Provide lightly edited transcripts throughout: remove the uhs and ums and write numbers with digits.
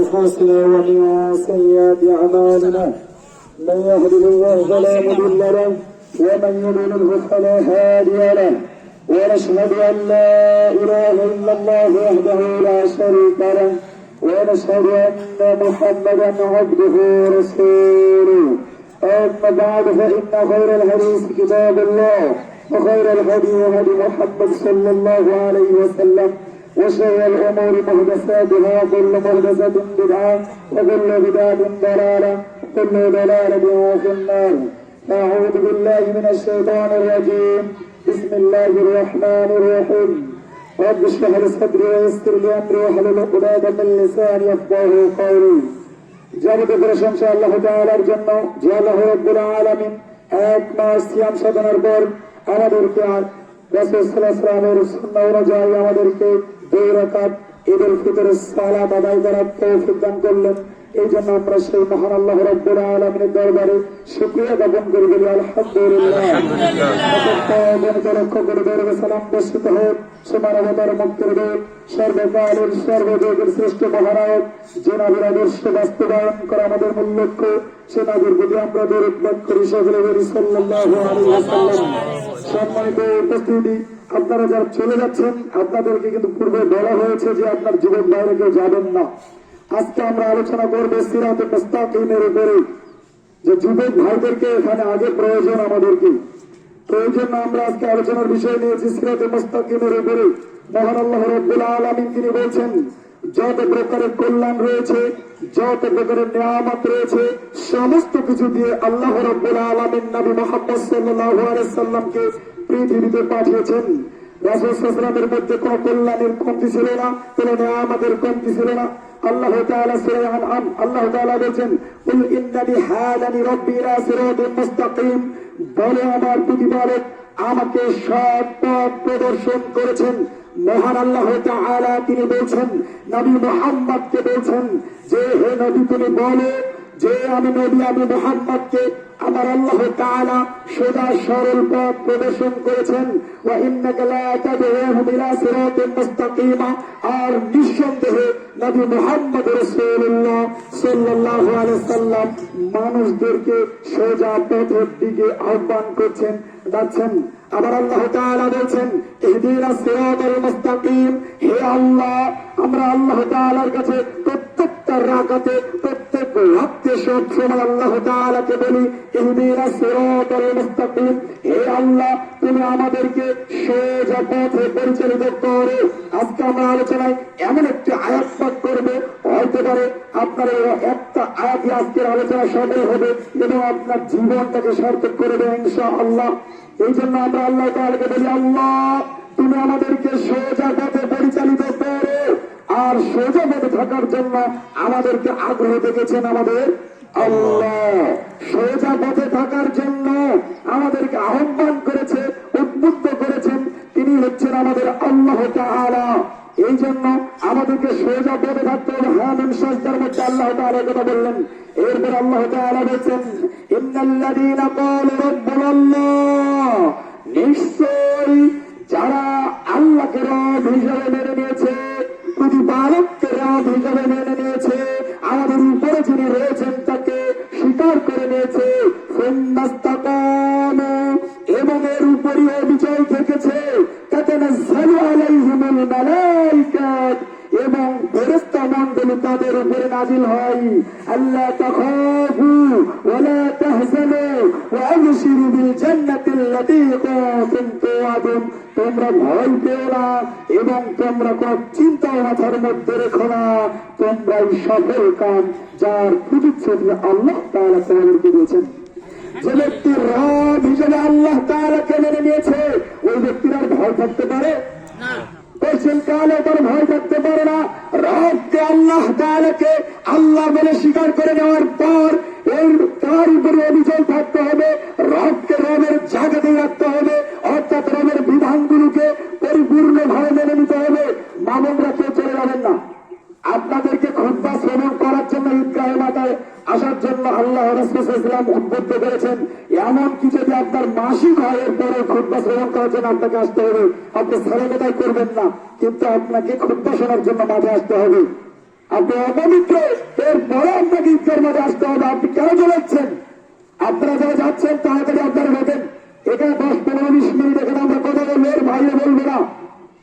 أنفسنا ومن سيئات أعمالنا من يهده الله فلا مضل له ومن يضلله فلا هادي له ونشهد أن لا إله إلا الله وحده لا شريك له ونشهد أن محمدا عبده ورسوله أما بعد فإن خير الحديث كتاب الله وخير الهدي هدي محمد صلى الله عليه وسلم وشر الأمور محدثاتها وكل محدثة بدعة وكل بدعة ضلالة وكل ضلالة في النار. أعوذ بالله من الشيطان الرجيم. بسم الله الرحمن الرحيم. رب اشرح لي صدري ويسر لي أمري واحلل عقدة من لساني يفقهوا قولي. যাবতীয় প্রশংসা আল্লাহ তাআলার জন্য, যে আল্লাহ রাব্বুল আলামিন এক মাস সিয়াম সাধনার পর আমাদেরকে রাসূল সাল্লাল্লাহু আলাইহি ওয়াসাল্লামের সুন্নাহ অনুযায়ী আমাদেরকে 2 রাকাত ঈদুল ফিতরের সালাত আদায় করার তৌফিক দান করলেন। এই জন্য আমরা সেই মহান আল্লাহ রাব্বুল আলামিনের দরবারে শুকরিয়া জ্ঞাপন করি, বলি আলহামদুলিল্লাহ। লক্ষ্য করে দরবে সালাম বর্ষিত হোক সে মানবতার মুক্তির দূত, সর্বকালের সর্বযুগের শ্রেষ্ঠ মহানায়ক, যে নবীর আদর্শ বাস্তবায়ন করা আমাদের মূল লক্ষ্য, সে নবীর প্রতি আমরা দরুদ পাঠ করি সকলে বলি সাল্লাল্লাহু আলাইহি ওয়াসাল্লাম। সম্মানিত উপস্থিতি, আপনারা যারা চলে যাচ্ছেন আপনাদেরকে কিন্তু পূর্বে বলা হয়েছে যে আপনার যুবক বাইরে কেউ যাবেন না। আজকে আমরা আলোচনা করবো সিরাতে মুস্তাকিমের উপরে, যে যুবক ভাইদেরকে এখানে আগে প্রয়োজন আমাদেরকে। তো এই জন্য আমরা আজকে আলোচনার বিষয় নিয়েছি সিরাতে মুস্তাকিমের উপরে। মহান আল্লাহ রাব্বুল আলামিন তিনি বলছেন, যত প্রকারের কল্যাণ রয়েছে, যত প্রকারের নিয়ামত রয়েছে, সমস্ত কিছু দিয়ে আল্লাহ রাব্বুল আলামিন নবী মুহাম্মদ সাল্লাল্লাহু আলাইহি সাল্লামকে পৃথিবীতে পাঠিয়েছেন। রাসূল সাল্লাল্লাহু আলাইহি ওয়াসাল্লামের মধ্যে কোনো কল্যাণের কমতি ছিল না, কোনো নিয়ামতের কমতি ছিল না। আল্লাহ তাআলা সূরা আনআম আল্লাহ তাআলা বলেন, কুল ইন্নানি হাদানি রাব্বি ইলা সিরাতিন মুস্তাকিম, বলে আমার প্রতিপালক আমাকে সৎ পথ প্রদর্শন করেছেন। মহান আল্লাহ তাআলা তিনি বলছেন, নবী মুহাম্মদকে বলছেন যে হে নবী তুমি বলো যে আমি নবী, আমি মুহাম্মদকে আমার আল্লাহ তাআলা সোজা সরল পথ প্রদর্শন করেছেন। ওয়া ইন্নাকা লা তাদউহুম ইলা সিরাতিন মুস্তাকিম, আর নিঃসন্দেহে নবী মুহাম্মদ রাসূলুল্লাহ সাল্লাল্লাহু আলাইহি ওয়াসাল্লাম মানুষদেরকে সোজা পথের দিকে আহ্বান করছেন, ডাকছেন। আবার আল্লাহ তাআলা বলছেন, ইহদিনাস সিরাতাল মুস্তাকিম, হে আল্লাহ আমরা আল্লাহ তাআলার কাছে প্রত্যেকটা রাকাতে প্রত্যেক ওয়াক্তে সব সময় আল্লাহ তাআলাকে বলি, ইহদিনাস সিরাতাল মুস্তাকিম, হে আল্লাহ তুমি আমাদেরকে সোজা পথে পরিচালিত করো। আজকে আমরা আলোচনায় এমন একটি আয়াত পাঠ করবো, হয়তো পারে আপনার একটা আয়াতই আজকের আলোচনা সফল হবে এবং আপনার জীবনটাকে সার্থক করবে ইনশাআল্লাহ। এই জন্য আমরা আল্লাহ তাআলাকে বলি, আল্লাহ তুমি আমাদেরকে সোজা পথে পরিচালিত করো। আর সোজা পথে থাকার জন্য আমাদেরকে আগ্রহ দেখেছেন আমাদের আল্লাহ, সোজা পথে থাকার জন্য আমাদেরকে আহ্বান করেছে, উদ্বুদ্ধ করেছেন, তিনি হচ্ছেন আমাদের আল্লাহ তাআলা। এই জন্য আমাদেরকে সোজা পথে থাকতে হবে। হামিম সাজদার মধ্যে আল্লাহ তাআলা কথা বললেন। এরপর আল্লাহ তাআলা বলেছেন, ইন্নাল্লাযীনা ক্বালু রাব্বুনাল্লাহ, নিশ্চয়ই যারা আল্লাহকে রব হিসেবে মেনে নিয়েছে, প্রতিপালককে রব হিসেবে মেনে নিয়েছে, আমাদের উপরে যিনি রয়েছেন তাকে স্বীকার করে নিয়েছে, ফাস্তাকামু, এবং এর উপরই অবিচল থেকেছে, তাতানাজ্জালু আলাইহিমুল মালায়েকাত, এবং ফেরেশতা মণ্ডলী তাদের উপরে নাজিল হয়, আল্লাহ তাখাফু ওয়া লা তাহজানু ওয়া আবশিরু বিল জান্নাতিল্লাতী কুনতুম তুআদুন, তোমরা ভয় পেও না এবং তোমরা কোন চিন্তা মাথার মধ্যে রেখো না, তোমরাই সফল কাম যার প্রতিশ্রুতি আল্লাহ তাআলা তোমাদেরকে দিয়েছেন। যে ব্যক্তি রব হিসেবে আল্লাহ তাআলাকে মেনে নিয়েছে, ওই ব্যক্তির আর ভয় থাকতে পারে না, কোশ্চেন কালে তার ভয় থাকতে পারে না। রবকে আল্লাহ তাআলাকে আল্লাহ বলে স্বীকার করে নেওয়ার পর তার উপরে অবিচল থাকতে হবে, রবকে রবের জায়গাতেই রাখতে হবে, অর্থাৎ রবের বিধানগুলোকে পরিপূর্ণভাবে মেনে নিতে হবে। মামুনরা কেউ চলে যাবেন না। আপনাদেরকে খুতবা শ্রবণ করার জন্য ঈদগাহে মাথায় আসার জন্য আল্লাহ রাসূল সাল্লাল্লাহু আলাইহি ওয়াসাল্লাম উদ্বুদ্ধ করেছেন। এমন কি যদি আপনার মাসিক আয়ের পরে খুতবা শ্রবণ করার জন্য আপনাকে আসতে হবে, আপনি সালাত আদায় করবেন না, কিন্তু আপনাকে খুতবা শোনার জন্য মাঠে আসতে হবে। আপনি অপবিত্র, এরপরে আপনাকে ঈদগার মাঠে আসতে হবে। আপনি কেন চলেছেন? আপনারা যারা যাচ্ছেন তাড়াতাড়ি আপনারা ঢোকেন। এখানে 10-15-20 মিনিট এখানে আমরা কথা বলবো, এর বাইরে বলবো না।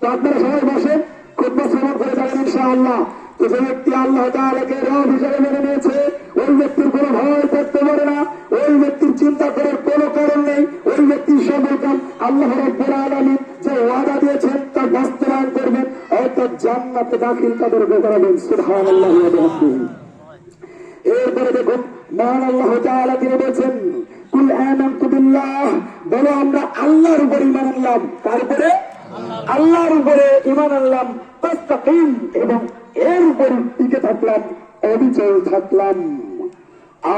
তো আপনারা সবাই বসেন, খুতবা শ্রবণ করে যাবেন ইনশাআল্লাহ। তো যে ব্যক্তি আল্লাহ তাআলাকে রব হিসেবে মেনে নিয়েছে, ওই ব্যক্তির কোনো ভয় করতে পারে না, ওই ব্যক্তির চিন্তা করার কোনো কারণ নেই। ওই ব্যক্তির সকল কাম আল্লাহ রাব্বুল আলামিন যে ওয়াদা দিয়েছেন তা বাস্তবায়ন করবেন, অর্থাৎ জান্নাতে দাখিল তাদেরকে করাবেন। সুবহানাল্লাহ ওয়া বিহামদিহি। এরপরে দেখুন মহান আল্লাহ তাআলা তিনি বলেছেন, কুল আমানতু বিল্লাহ, বলো আমরা আল্লাহর উপর ঈমান আনলাম। কার উপরে? আল্লাহর উপরে ঈমান আনলাম। তাস্তাকিম, এবং এর উপর টিকে থাকলাম, অবিচল থাকলাম।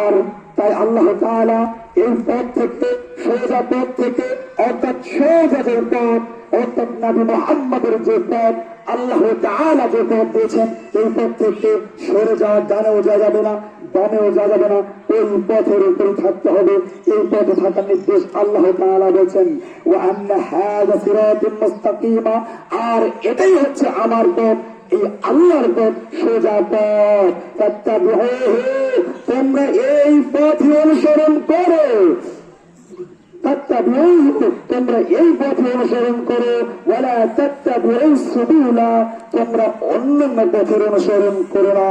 আর তাই আল্লাহ তাআলা এই পথ থেকে, সোজা পথ থেকে, অর্থাৎ সোজা যে পথ, অর্থাৎ নবী মুহাম্মদের যে পথ, আল্লাহ তাআলা যে পথ দিয়েছেন, এই পথ থেকে সরে যাওয়া, ডানেও যাওয়া যাবে না, বামেও যাওয়া যাবে না, এই পথের উপরে থাকতে হবে। এই পথে থাকার নির্দেশ আল্লাহ তাআলা বলেছেন, ওয়া আন্না হাযা সিরাতুন মুস্তাকিমা, আর এটাই হচ্ছে আমার পথ, এই আল্লাহর পথ, সোজা পথ। ফাত্তাবিউহু, তোমরা এই পথই অনুসরণ করো। তোমরা এই পথে অনুসরণ করো। ওয়ালা তাত্তাবিউস সুবুলা, তোমরা অন্যান্য পথের অনুসরণ করো না।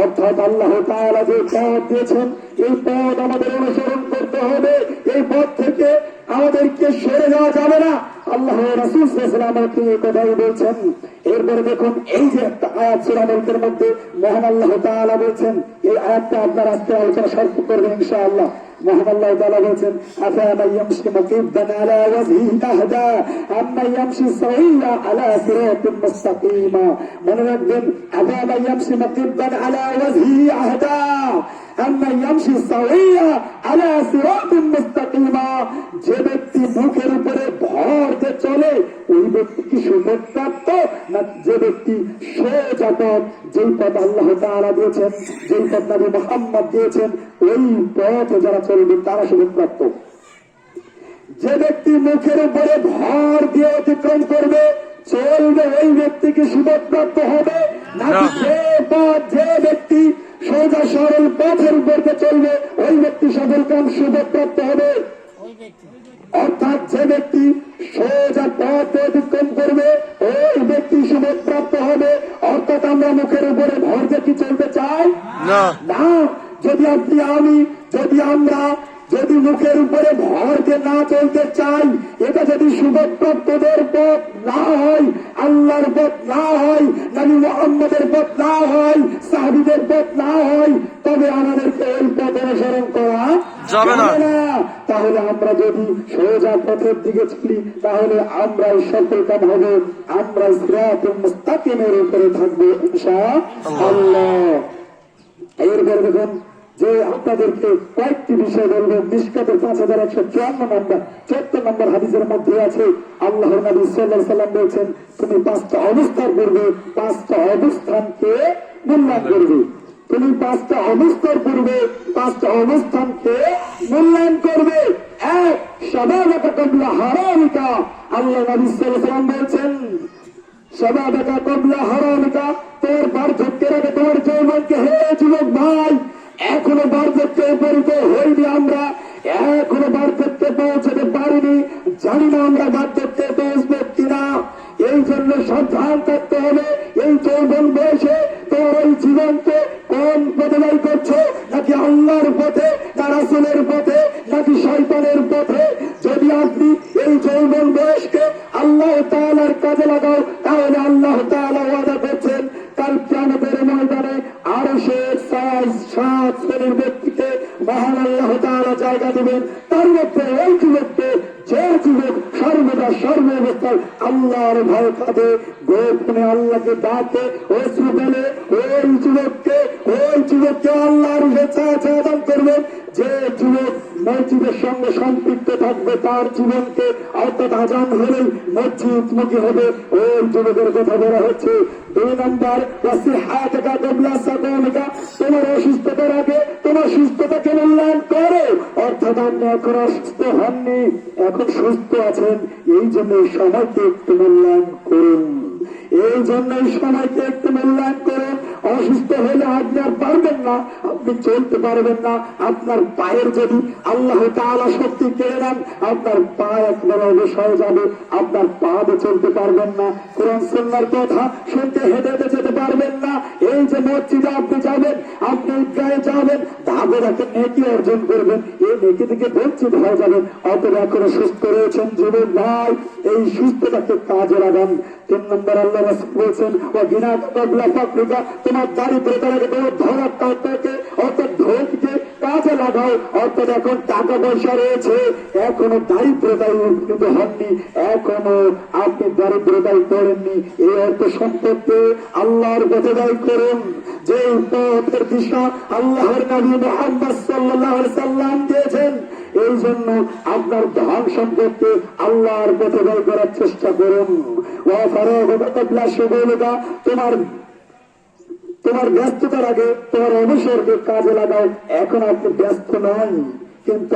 অর্থাৎ আল্লাহ তাআলা যে পথ দিয়েছেন, এই পথ আমাদের অনুসরণ করতে হবে। এই পথ থেকে আমাদেরকে সরে যাওয়া যাবে না। আল্লাহ রাসূল সাল্লাল্লাহু আলাইহি ওয়াসাল্লাম এই কথাই বলছেন। এরপরে দেখুন এই যে একটা আয়াত সূরা মুলকের মধ্যে মহান আল্লাহ তাআলা বলছেন, এই আয়াতটা আপনারা আজকে আলোচনা শুরু করবেন ইনশাআল্লাহ। মহান আল্লাহ তাআলা বলছেন, আফামান ইয়ামশি মুকিব্বান আলা ওয়াজহিহি আহদা আম্মান ইয়ামশি সাওয়্যা আলা সিরাতিন মুস্তাকিমা। মনে রাখবেন, আফামান ইয়ামশি মুকিব্বান আলা ওয়াজহিহি আহদা আম্মান ইয়ামশি সাওয়্যা আলা সিরাতিন মুস্তাকিমা। যে ব্যক্তি মুখের উপরে ভর দিয়ে চলে, ওই ব্যক্তি কি সুপথপ্রাপ্ত, না যে ব্যক্তি সোজা পথ, যেই পথ আল্লাহ তাআলা দিয়েছেন, যেই পথ নবী মুহাম্মদ দিয়েছেন, ওই পথ যারা চলবে তারা সুপথপ্রাপ্ত। যে ব্যক্তি মুখের উপরে ভর দিয়ে অতিক্রম করবে, চলবে, ওই ব্যক্তিকে সুপথপ্রাপ্ত হবে, নাকি যে ব্যক্তি সোজা সরল পথের উপর চলবে, ওই ব্যক্তি সফল কাম সুপথপ্রাপ্ত হবে। অর্থাৎ যে ব্যক্তি সোজা পথ অতিক্রম করবে, ওই ব্যক্তি সুপথপ্রাপ্ত হবে। অর্থাৎ আমরা মুখের উপরে ভর দিয়ে কি চলতে চাই না। যদি আপনি, আমি, যদি আমরা যদি মুখের উপরে ভর দিয়ে না চলতে চাই, এটা যদি সুপথপ্রাপ্তদের পথ না হয়, আল্লাহর পথ না হয়, নবী মুহাম্মদের পথ না হয়, সাহাবীদের পথ না হয়, তবে আমাদেরকে এই পথ অনুসরণ করা যাবে না। তাহলে আমরা যদি সোজা পথের দিকে চলি, তাহলে আমরা সফল কাম হব, আমরা সিরাতুল মুস্তাকিমের উপরে থাকবো ইনশাআল্লাহ। এরপর দেখুন যে আপনাদেরকে কয়েকটি বিষয় বলবেন। মিশকাতের 5154 নম্বর হাদিসের মধ্যে আছে, আল্লাহর নবী সাল্লাল্লাহু আলাইহি ওয়াসাল্লাম বলেছেন, তুমি 5টা অবস্থার পূর্বে 5টা অবস্থানকে মূল্যায়ন করবে। তুমি 5টা অবস্থার পূর্বে 5টা অবস্থানকে মূল্যায়ন করবে। এক, শাবাবাকা ক্বাবলা হারামিকা, আল্লাহ নবী সাল্লাল্লাহু আলাইহি ওয়াসাল্লাম বলেছেন, শাবাবাকা ক্বাবলা হারামিকা, তোর বার্ধক্যের আগে তোমার যৌবনকে। হে যুবক ভাই, এখনো বার্ধক্যে উপনীত হইনি আমরা, এখনো বার্ধক্যে পৌঁছতে পারিনি, জানি না আমরা বার্ধক্যে পৌঁছবো কিনা। এই জন্য সাবধান থাকতে হবে। এই যৌবন বয়সে তোমার ওই জীবনকে কোন পথে ব্যয় করছো, নাকি আল্লাহর পথে, না রাসূলের পথে, নাকি শয়তানের পথে? যদি আপনি এই যৌবন বয়সকে আল্লাহ তাআলার কাজে লাগাও, তাহলে আল্লাহ তাআলা ওয়াদা করছেন কাল কিয়ামতের ময়দানে আরশের 7 শ্রেণীর ব্যক্তিকে মহান আল্লাহ তাআলা জায়গা দেবেন। তার মধ্যে ওই যুবককে, যে যুবক সর্বদা সর্বাবস্থায় আল্লাহর ভয় কাঁদে, গোপনে আল্লাহকে ডাকে, অশ্রু ফেলে, ওই যুবককে আল্লাহর কাছে আদান করবেন। যে যুবক মসজিদের সঙ্গে সম্পৃক্ত থাকবে, তার জীবনকে, অর্থাৎ আজান হলেই মসজিদ মুখী হবে, ওই যুবকের কথা বলা হচ্ছে। 2 নম্বর, ওয়াসিহাতাকা ক্বাবলা সাকামিকা, তোমার অসুস্থতার আগে তোমার সুস্থতাকে মূল্যায়ন করো। অর্থাৎ আপনি এখন অসুস্থ হননি, এখন সুস্থ আছেন, এই জন্য সময়কে একটু মূল্যায়ন করুন, এই জন্য সময়কে একটু মূল্যায়ন করুন। অসুস্থ হলে আপনি আর পারবেন না, আপনি চলতে পারবেন না। আপনার পায়ের যদি আল্লাহ তাআলা শক্তি কেড়ে নেন, আপনার পা একবার অবশ হয়ে যাবে, আপনার পা দিয়ে চলতে পারবেন না, কোরআন সুন্নাহর কথা শুনতে হেঁটে হেঁটে যেতে পারবেন না। এই যে মসজিদে আপনি যাবেন, আপনি ঈদগাহে যাবেন, ধাপে ধাপে নেকি অর্জন করবেন, এই নেকি থেকে বঞ্চিত হয়ে যাবেন। অতএব এখনো সুস্থ রয়েছেন যুবক ভাই, এই সুস্থতাকে কাজে লাগান। 3 নম্বর আল্লাহ রাসূল বলেছেন, ও গিনা কাবলা ফাকরিকা, তোমার দারিদ্রতাকে, তোমার ধনাত্মকে অর্থাৎ ধনকে কাজে লাগাও। অর্থাৎ এখন টাকা পয়সা রয়েছে, এখনো দারিদ্রতায় উপনীত হননি, এখনো আপনি দারিদ্রতায় পড়েননি। এই অর্থ সম্পদকে আল্লাহর পথে ব্যয় করুন, যে পথের দিশা আল্লাহর নবী মুহাম্মদ সাল্লাল্লাহু আলাইহি সাল্লাম দিয়েছেন। এই জন্য আপনার ধন সম্পদকে আল্লাহর পথে ব্যয় করার চেষ্টা করুন। তোমার ব্যস্ততার আগে তোমার অবসরকে কাজে লাগাও। এখন আপনি ব্যস্ত নন, কিন্তু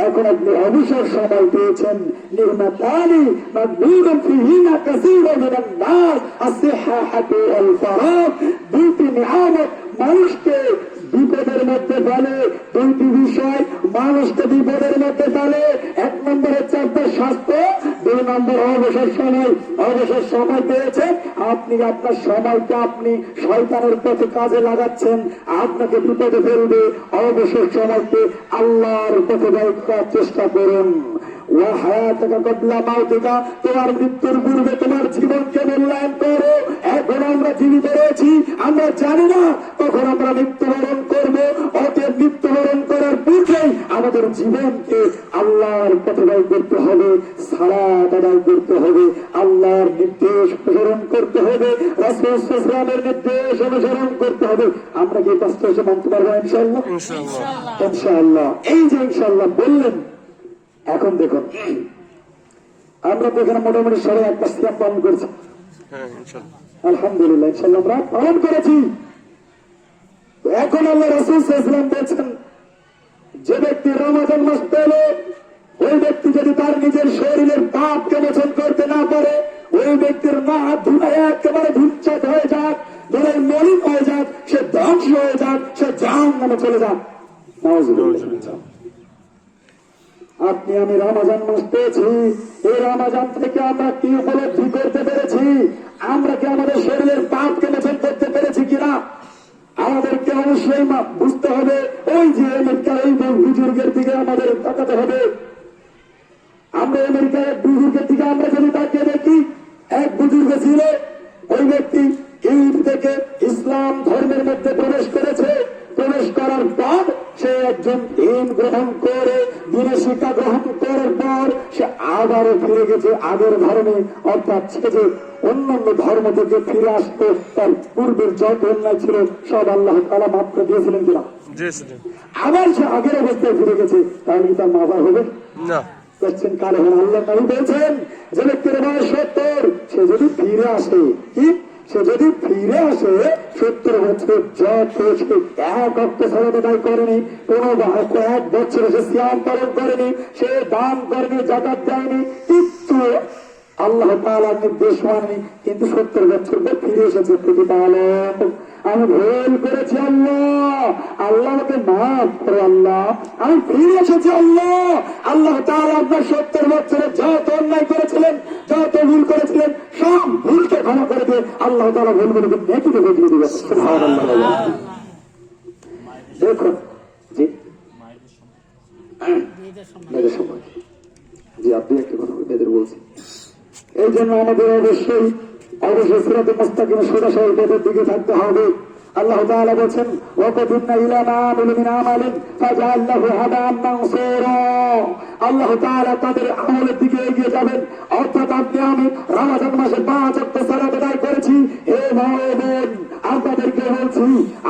এখন আপনি অবসর সময় পেয়েছেন। নির্মাতানি মাগবুরুন ফিহিমা কাসীরুন মিনান নাস আসিহাহাতু ওয়াল ফারাগ, দুইটি নিয়ামত মানুষকে বিপদের মধ্যে ফেলে, দুইটি বিষয় মানুষকে বিপদের মধ্যে ফেলে। 1 নম্বর হচ্ছে আপনার স্বাস্থ্য, 2 নম্বর অবসর সময়। অবসর সময় পেয়েছেন আপনি, আপনার সময়কে আপনি শয়তানের পথে কাজে লাগাচ্ছেন, আপনাকে বিপদে ফেলবে। অবসর সময়কে আল্লাহর পথে ব্যয় করার চেষ্টা করুন। তোমার মৃত্যুর পূর্বে তোমার জীবনকে মূল্যায়ন করো। এখন আমরা জীবিত রয়েছি, আমরা জানি না কখন আমরা মৃত্যুবরণ করবো। অতএব মৃত্যুবরণ করার পূর্বেই আমাদের জীবনকে আল্লাহর পথে ব্যয় করতে হবে, সালাত আদায় করতে হবে, আল্লাহর নির্দেশ অনুসরণ করতে হবে, রাসূল সাল্লাল্লাহু আলাইহি ওয়াসাল্লামের নির্দেশ অনুসরণ করতে হবে। আমরা কি কষ্ট এসে মানতে পারবো ইনশাআল্লাহ? ইনশাআল্লাহ। এই যে ইনশাআল্লাহ বললেন, এখন দেখুন আমরা তো এখানে মোটামুটি সবাই একটা সিয়াম পালন করেছি, আলহামদুলিল্লাহ ইনশাআল্লাহ আমরা পালন করেছি। এখন আল্লাহ রাসূল সাল্লাল্লাহু আলাইহি ওয়াসাল্লাম বলেছেন, যে ব্যক্তি রমজান মাস পেল, ওই ব্যক্তি যদি তার নিজের শরীরের পাপকে মোচন করতে না পারে, ওই ব্যক্তির না ধুলা একেবারে ধূমচাঁদ হয়ে যাক, ধুলায় মলিন হয়ে যাক, সে ধ্বংস হয়ে যাক, সে জাহান্নামে চলে যাক। নাউযুবিল্লাহ। আপনি আমি রমজান মাস পেয়েছি, এই রমজান থেকে আমরা কি উপলব্ধি করতে পেরেছি? আমরা কি আমাদের শরীরের পাপকে মোচন করতে পেরেছি কিনা? আমাদেরকে অবশ্যই বুঝতে হবে। ওই যে আমেরিকার এই বুজুর্গের দিকে আমাদের তাকাতে হবে। আমরা আমেরিকার এক বুজুর্গের দিকে আমরা যদি তাকিয়ে দেখি, এক বুজুর্গ ছিল, ওই ব্যক্তি ঈদ থেকে ইসলাম ধর্মের মধ্যে প্রবেশ করেছে। প্রবেশ করার পর সে একজন দিন গ্রহণ করে, দিনের শিক্ষা গ্রহণ করার পর সে আবারও ফিরে গেছে আগের ধর্মে। অর্থাৎ সে যে অন্যান্য ধর্ম থেকে ফিরে আসতো, তার পূর্বের যত অন্যায় ছিল সব আল্লাহ তাআলা মাফ করে দিয়েছিলেন কিনা? আবার সে আগের অবস্থায় ফিরে গেছে, তাহলে কি তার মাফ হবে না? কোশ্চেন কালে আল্লাহ নবী বলছেন, যে ব্যক্তির বয়স 70, সে যদি ফিরে আসে, কি সে যদি ফিরে আসে 70 বছর, যত সে এক অক্ট সালাত আদায় করেনি, কোন 1 বছর সে সিয়াম পালন করেনি, সে দান করেনি, যাকাত দেয়নি, কিন্তু আল্লাহ তাআলার নির্দেশ মানেনি, কিন্তু 70 বছর পর ফিরে এসেছে, প্রতিপালক আমি ভুল করেছি, আল্লাহ আল্লাহ আমাকে মাফ করো, আল্লাহ আমি ফিরে এসেছি, আল্লাহ আল্লাহ তাআলা আপনার 70 বছরে যত অন্যায় করেছিলেন, যত ভুল করেছিলেন, সব ভুলকে ক্ষমা করে দিয়ে আল্লাহ তাআলা ভুলগুলোকে নেকিতে বদলে দিবেন। সুবহানাল্লাহ। দেখুন জি মেয়েদের সময়, জি আপনি একটা কথা মেয়েদের বলছি, এই জন্য আমাদের অবশ্যই সিরাতে মুস্তাকিম সোজাসাপটা পথের দিকে থাকতে হবে। আল্লাহ তাআলা বলেন, ওয়াকাদিমনা ইলা মা আমিলু মিন আমালিন ফাজআলনাহু হাবাআন মানসুরা। আল্লাহ তাআলা তাদের আমলের দিকে এগিয়ে যাবেন। অর্থাৎ আপনি আমি রমজান মাসে 5 ওয়াক্ত সালাত আদায় করেছি, হে মা ও বোন আপনাদেরকে বলছি,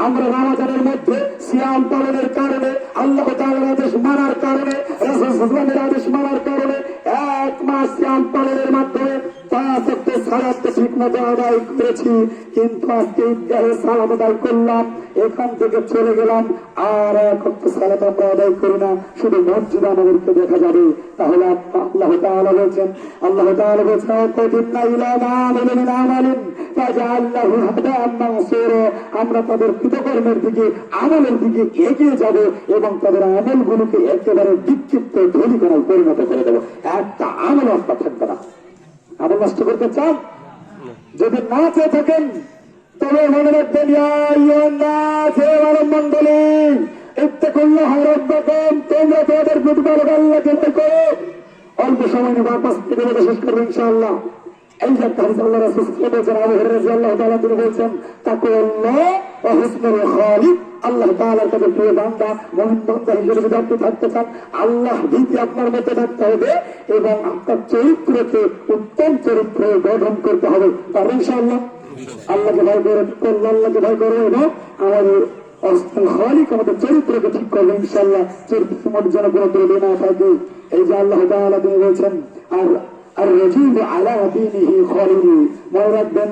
আমরা রমজানের মধ্যে সিয়াম পালনের কারণে, আল্লাহ তাআলার আদেশ মানার কারণে, রাসূল সাল্লাল্লাহু আলাইহি ওয়াসাল্লামের আদেশ মানার কারণে 1 মাস সিয়াম পালনের মাধ্যমে 5 ওয়াক্ত সালাত ঠিক মতো আদায় করেছি। কিন্তু আজকে ঈদগাহে সালাত আদায় করলাম, এখান থেকে চলে গেলাম, আর 1 ওয়াক্ত সালাত আমরা আদায় করি না, শুধু মসজিদে আমাদেরকে দেখা যাবে। তাহলে আল্লাহ তাআলা বলেছেন, আল্লাহ তাআলা বলেছেন, ওয়াকাদিমনা ইলা মা আমিলু মিন আমালিন ফাজআলনাহু হাদাআন মানসুরা, আমরা তাদের কৃতকর্মের দিকে আমলের দিকে এগিয়ে যাব এবং তাদের আমলগুলোকে একেবারে বিক্ষিপ্ত ধূলিকণায় পরিণত করে দেবো। একটা আমল আপনার থাকবে না। আমল নষ্ট করতে চান? যদি না চেয়ে থাকেন তবে মনে রাখবেন, মন্ডলী ইত্তাকুল্লাহ রাব্বাকুম, তোমরা তোমাদের প্রতিপালক আল্লাহকে ভয় করো। অল্প সময় নিয়ে 5 মিনিটে শেষ করবো ইনশাআল্লাহ। এই যে হাদিস আল্লাহ রাসূল বলেছেন, আবু হুরায়রা রাদিয়াল্লাহু তাআলা তিনি বলছেন, তাকওয়াল্লাহ ওয়া হুসনুল খালিক, আল্লাহ তাআলার কাছে প্রিয় বান্দা মুমিন বান্দা হিসেবে যদি আপনি থাকতে চান, আল্লাহ ভীতি আপনার মধ্যে থাকতে হবে এবং আপনার চরিত্রকে উত্তম চরিত্র গঠন করতে হবে। তার ইনশাআল্লাহ আল্লাহকে ভয় করে, আল্লাহকে ভয় করো এবং আমাদের খালিক আমাদের চরিত্রকে ঠিক করবে ইনশাআল্লাহ। চরিত্রের মধ্যে যেন কোনো ত্রুটি না থাকে। এই যে আল্লাহ তাআলা তিনি বলছেন, আর রাজুলু আলা দীনিহি খালিল, মনে রাখবেন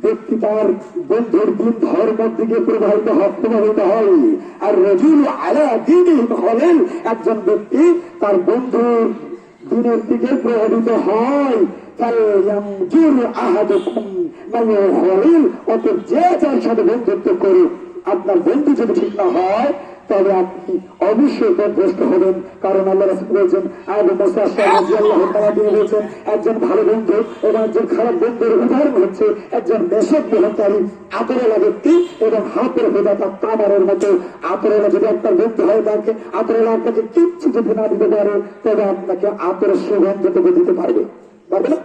ব্যক্তি তার বন্ধুর দিন ধর্মের দিকে প্রবাহিত হয়। আর রাজুলু আলা দীনিহি খালিল, একজন ব্যক্তি তার বন্ধুর দিনের দিকে প্রভাবিত হয়। যে যার সাথে বন্ধুত্ব করে আপনার বন্ধু যদি ঠিক না হয় তবে আপনি অবশ্যই পথভ্রষ্ট হবেন। কারণ আল্লাহ রাসূল বলেছেন, আবু মুসা রাদিয়াল্লাহু তাআলা তিনি বলেছেন, একজন ভালো বন্ধু এবং একজন খারাপ বন্ধুর উদাহরণ হচ্ছে একজন নেশক গ্রহণকারী আতরেলা ব্যক্তি এবং হাতের ভেজা তার কামারের মতো। আতরেলা যদি আপনার বন্ধু হয়, তাকে আতরেলা আপনাকে কিচ্ছু যদি না দিতে পারে তবে আপনাকে আতরের সুগন্ধ থেকে দিতে পারবে না।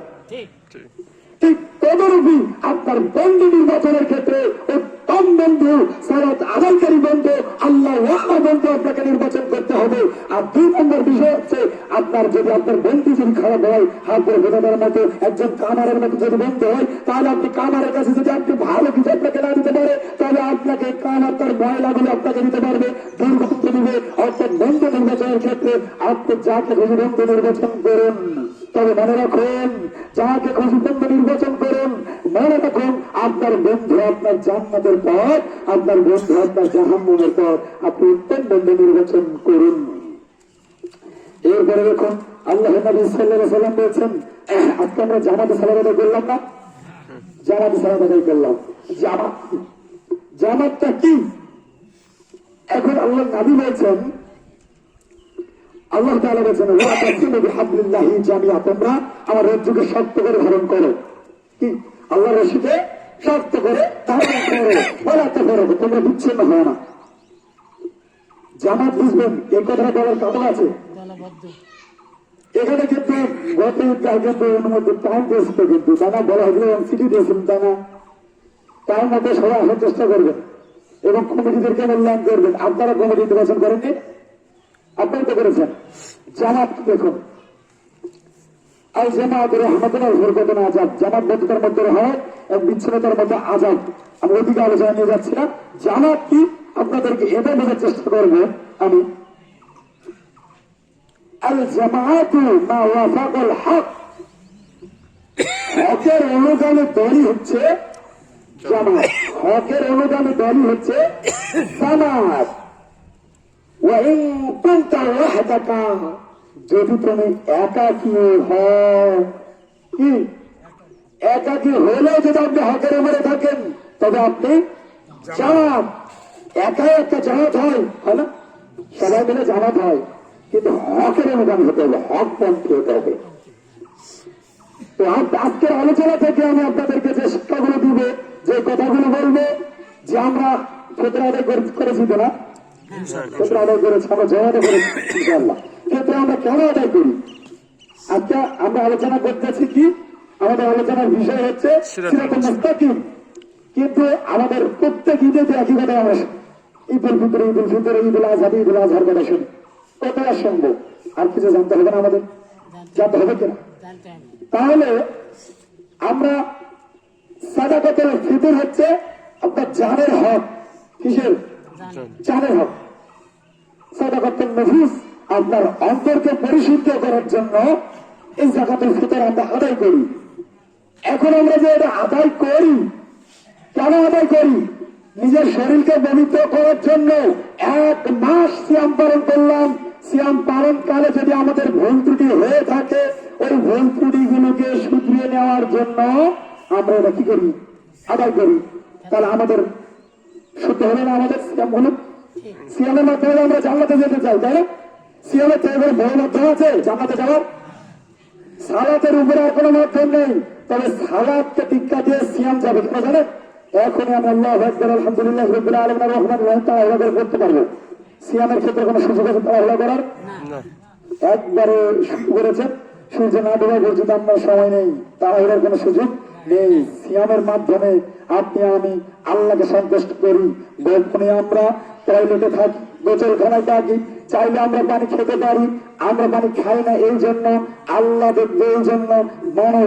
ঠিক তদরূপী আপনার বন্ধু নির্বাচনের ক্ষেত্রে উত্তম বন্ধু, সালাত আদায়কারী বন্ধু, আল্লাহ ওয়ালা বন্ধু আপনাকে নির্বাচন করতে হবে। আর 2 নম্বর বিষয় হচ্ছে, আপনার যদি আপনার বন্ধু যদি খারাপ হয়, হাতের ভেদাদার মতো একজন কামারের মতো যদি বন্ধু হয়, তাহলে আপনি কামারের কাছে যদি আপনি ভালো কিছু আপনাকে না দিতে পারে তাহলে আপনাকে কামার তার ময়লাগুলো আপনাকে দিতে পারবে, দুর্গন্ধ দিবে। অর্থাৎ বন্ধু নির্বাচনের ক্ষেত্রে আপনি যাকে খুশি বন্ধু নির্বাচন করুন, তবে মনে রাখুন যাকে খুশি বন্ধু নির্বাচন করুন, মনে রাখুন আপনার বন্ধু আপনার জান্নাতের পথ, আপনার বন্ধু আপনার জাহান্নামের পথ। আপনি উত্তম বন্ধু নির্বাচন করুন। এরপরে দেখুন আল্লাহ নবী সাল্লাল্লাহু আলাইহি ওয়াসাল্লাম বলেছেন, আজকে আমরা জামাতে সালাত আদায় করলাম না? জামাতে সালাত আদায় করলাম। জামাতটা কি? এখন আল্লাহ নবী বলেছেন, আল্লাহ তাআলা বলেছেন, ওয়া তাসিমু বিহাবলিল্লাহি জামিআ, তোমরা আমার রজ্জুকে শক্ত করে ধারণ করো। কি? আল্লাহর রশিকে শক্ত করে ধারণ করো, ওয়ালা তাফাররাকু, তোমরা বিচ্ছিন্ন হও না। জামাত বুঝবেন, এই কথাটা বলার কারণ আছে। এখানে কিন্তু গত কিন্তু অনুমতি টাইম দিয়েছিল, কিন্তু তারা বলা হয়েছিল এবং চিঠি দিয়েছেন, তারা টাইম মতো সবাই আসার চেষ্টা করবেন এবং কমিটিদেরকে মূল্যায়ন করবেন। আপনারা কমিটি নির্বাচন করেননি, আপনারা তো করেছেন। জামাত দেখুন, আর জামাত রহমতুল্লাহ ফরকতুন আযাব, জামাত বন্ধুতার মধ্যে রহমত এবং বিচ্ছিন্নতার মধ্যে আযাব। আমি ওদিকে আলোচনা নিয়ে যাচ্ছি না। জামাত কি আপনাদেরকে এটা বোঝার চেষ্টা করবো আমি। আল জামাআতু মা ওয়াফাকাল হক, হকের অনুগামী দলই হচ্ছে জামাত, হকের অনুগামী দলই হচ্ছে জামাত। যদি তুমি একাকী হও, কি একাকী হলেও যদি আপনি হকের উপরে থাকেন তবে আপনি জামাত। একা একটা জামাত হয় না, সবাই মিলে জামাত হয়, কিন্তু হকের অনুগামী হতে হবে, হক পন্থী হতে হবে। তো আজকের আলোচনা থেকে আমি আপনাদেরকে যে শিক্ষাগুলো দিব, যে কথাগুলো বলবো, যে আমরা ফতোয়া আদায় করেছি তো না, ফতোয়া আদায় করেছি, আমরা জমাতে করেছি ইনশাআল্লাহ। ফতোয়া আমরা কেন আদায় করি? আজকে আমরা আলোচনা করতেছি কি, আমাদের আলোচনার বিষয় হচ্ছে সিরাতুল মুস্তাকিম। কিন্তু আমাদের প্রত্যেক ঈদে একই কথা আমরা ঈদুল ফিতর, ঈদুল ফিতর, ঈদুল আজহা, ঈদুল আজহার কথা শুনি। কত আর সম্ভব? আর কিছু জানতে হবে না আমাদের? জানতে হবে কিনা? তাহলে আমরা সাদাকাতুল ফিতর হচ্ছে আপনার জানের হক। কিসের? জানের হক। সাদাকাতুন নফুস, আপনার অন্তরকে পরিশুদ্ধ করার জন্য এই যাকাতুল ফিতর আমরা আদায় করি। এখন আমরা যে এটা আদায় করি, কেন আদায় করি? নিজের শরীরকে পবিত্র করার জন্য 1 মাস সিয়াম পালন করলাম। সিয়াম পালন কালে যদি আমাদের ভুল ত্রুটি হয়ে থাকে, ওই ভুল ত্রুটিগুলোকে শুধরিয়ে নেওয়ার জন্য আমরা এটা কি করি? আদায় করি, তাহলে আমাদের শুদ্ধ হবে না? আমাদের সিয়াম হলো, সিয়ামের মাধ্যমে আমরা জান্নাতে যেতে চাই, তাই না? সিয়ামের থেকে কোনো বড় মাধ্যম আছে জান্নাতে যাওয়ার? সালাতের উপরে আর কোনো মাধ্যম নেই, তবে সালাদকে টিক্কা দিয়ে সিয়াম যাবে, কেন জানেন? এখনই আমি আল্লাহু আকবার আলহামদুলিল্লাহ রাব্বিল আলামিন আর রহমানির রহিম তাআলা করতে পারবো। সিয়ামের ক্ষেত্রে কোনো সুযোগ আছে তাআলা করার? একবারে শুরু করেছেন, সূর্য না ডোবা পর্যন্ত আপনার সময় নেই, তাআলার কোনো সুযোগ নেই। সিয়ামের মাধ্যমে আপনি আমি আল্লাহকে সন্তুষ্ট করি। গোপনে আমরা টয়লেটে থাকি, গোসলখানায় থাকি, চাইলে আমরা পানি খেতে পারি, আমরা পানি খাই না, এই জন্য আল্লাহ দেখবে, এই জন্য মন